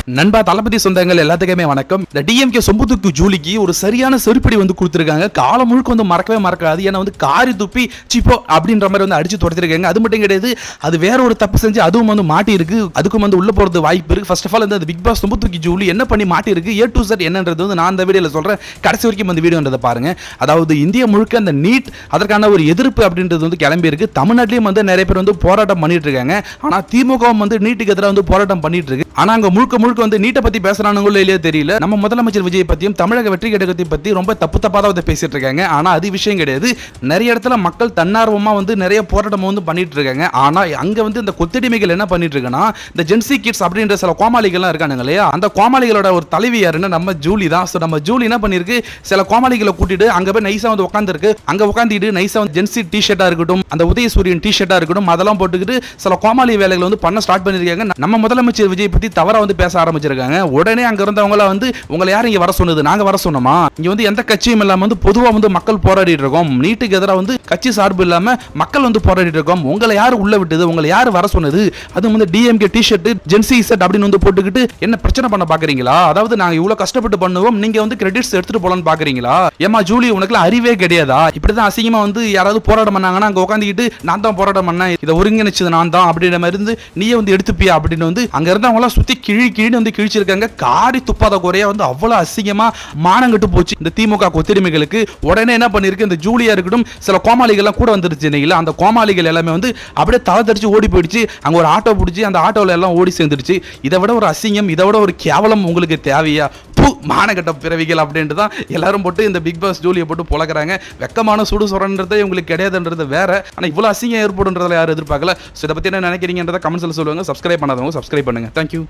நண்பா தளபதி சொந்தங்கள் எல்லாத்துக்குமே வணக்கம். இந்த டிஎம்கே சொம்புத்துக்கு ஜூலிக்கு ஒரு சரியான செருப்படி வந்து கொடுத்துருக்காங்க. காலம் முழுக்க வந்து மறக்கவே மறக்காது. ஏன்னா வந்து காரி துப்பி சிப்போ அப்படின்ற மாதிரி வந்து அடிச்சு துரத்திருக்காங்க. அது மட்டும் கிடையாது, அது வேற ஒரு தப்பு செஞ்சு அதுவும் வந்து மாட்டி இருக்கு. அதுக்கும் வந்து உள்ள போறது வாய்ப்பு இருக்கு. ஃபர்ஸ்ட் ஆஃப் ஆல் இந்த பிக் பாஸ் சொம்புத்துக்கு ஜூலி என்ன பண்ணி மாட்டி இருக்கு, A to Z என்னன்றது வந்து நான் இந்த வீடியோல சொல்றேன். கடைசி வரைக்கும் அந்த வீடியோன்றதை பாருங்க. அதாவது இந்தியா முழுக்க அந்த நீட் அதற்கான ஒரு எதிர்ப்பு அப்படின்றது வந்து கிளம்பி இருக்கு. தமிழ்நாட்டிலையும் வந்து நிறைய பேர் வந்து போராட்டம் பண்ணிட்டு இருக்காங்க. ஆனா திமுகவும் வந்து நீட்டுக்கு எதிராக வந்து போராட்டம் பண்ணிட்டு இருக்கு. ஆனா அங்க முழுக்க முழுக்க வந்து நீட்டை பத்தி பேசுறானுங்களோ இல்லையோ தெரியல. நம்ம முதலமைச்சர் விஜய் பத்தியும் தமிழக வெற்றி கழகத்தை பத்தி ரொம்ப தப்பா தான் பேசிட்டு இருக்காங்க. ஆனா அது விஷயம் கிடையாது. நிறைய இடத்துல மக்கள் தன்னார்வமா வந்து நிறைய போராட்டம் வந்து பண்ணிட்டு இருக்காங்க. ஆனா அங்க வந்து இந்த கொத்தடிமைகள் என்ன பண்ணிட்டு இருக்காங்கன்னா, இந்த ஜென்சி கிட்ஸ் அப்படின்ற சில கோமாளிகள்லாம் இருக்கானுங்க இல்லையா, அந்த கோமாளிகளோட ஒரு தலைவி யாருன்னா நம்ம ஜூலி தான். ஸோ நம்ம ஜூலி என்ன பண்ணிருக்கு, சில கோமாளிகளை கூட்டிட்டு அங்க போய் நைஸா வந்து உட்காந்துருக்கு. அங்க உட்காந்துட்டு நைஸா வந்து ஜென்சி டிஷர்ட்டா இருக்கட்டும், அந்த உதயசூரியன் டிஷர்ட்டா இருக்கட்டும், அதெல்லாம் போட்டுக்கிட்டு சில கோமாளி வேலைகளை வந்து பண்ண ஸ்டார்ட் பண்ணிருக்காங்க. நம்ம முதலமைச்சர் விஜய் பத்தி தவறா வந்து பேச ஆரம்பிச்சிருக்காங்க. உடனே அங்க இருந்தவங்கள வந்து உங்களை யாரும் இங்க வர சொன்னது, நாங்க வர சொன்னோமா, இங்க வந்து எந்த கட்சியும் இல்லாம வந்து பொதுவா வந்து மக்கள் போராடிட்டு இருக்கோம், நீட்டுக்கு எதிராக வந்து கட்சி சார்பு இல்லாம மக்கள் வந்து போராடிட்டு இருக்கோம், உங்களை யாரு உள்ள விட்டது, உங்களை யாரு வர சொன்னது, அது வந்து டிஎம்கே டிஷர்ட் ஜென்சி செட் அப்படின்னு வந்து போட்டுக்கிட்டு என்ன பிரச்சனை பண்ண பாக்குறீங்களா, அதாவது நாங்க இவ்வளவு கஷ்டப்பட்டு பண்ணுவோம், நீங்க வந்து கிரெடிட்ஸ் எடுத்துட்டு போலான்னு பாக்குறீங்களா, ஏமா ஜூலி உனக்கு அறிவே கிடையாதா, இப்படிதான் அசிங்கமா வந்து யாராவது போராட்டம் பண்ணாங்கன்னா அங்க உட்காந்துக்கிட்டு நான் தான் போராட்டம் பண்ணேன், இதை ஒருங்கிணைச்சது நான் தான் அப்படின்ற மாதிரி இருந்து நீயே வந்து எடுத்துப்பியா அப்படின்னு வந்து அங்க இருந்தவங்க எல்லாம் சுத்தி கிழின்னு வந்து கிழிச்சிருக்காங்க. காரி துப்பாத குறையா வந்து அவ்வளவு அசிங்கமா மானங்கட்டு போச்சு இந்த திமுக கொத்தடிமைகளுக்கு. உடனே என்ன பண்ணிருக்கு, இந்த ஜூலியா இருக்கட்டும் சில கோமாளிகள் எல்லாம் கூட வந்துருச்சு இல்லைங்களா, அந்த கோமாளிகள் எல்லாமே வந்து அப்படியே தலை தரிச்சு ஓடி போயிடுச்சு. அங்க ஒரு ஆட்டோ பிடிச்சி அந்த ஆட்டோல எல்லாம் ஓடி சேர்ந்துருச்சு. இதை விட ஒரு அசிங்கம், இதை விட ஒரு கேவலம் உங்களுக்கு தேவையா, மானகட்ட பிறவிகள் அப்படின்ட்டு தான் எல்லாரும் போட்டு இந்த பிக் பாஸ் ஜூலியை போட்டு பொழக்கிறாங்க. வெக்கமான சுடு சொல்றதே உங்களுக்கு கிடையாதுன்றது வேற. ஆனா இவ்வளவு அசிங்கம் ஏற்படுன்றதுல யாரும் எதிர்பார்க்கல. இதை பத்தி என்ன நினைக்கிறீங்கன்றத கமெண்ட்ஸ்ல சொல்லுவாங்க. சப்ஸ்கிரைப் பண்ணாதவங்க சப்ஸ்கிரைப் பண்ணுங்க. தேங்க்யூ.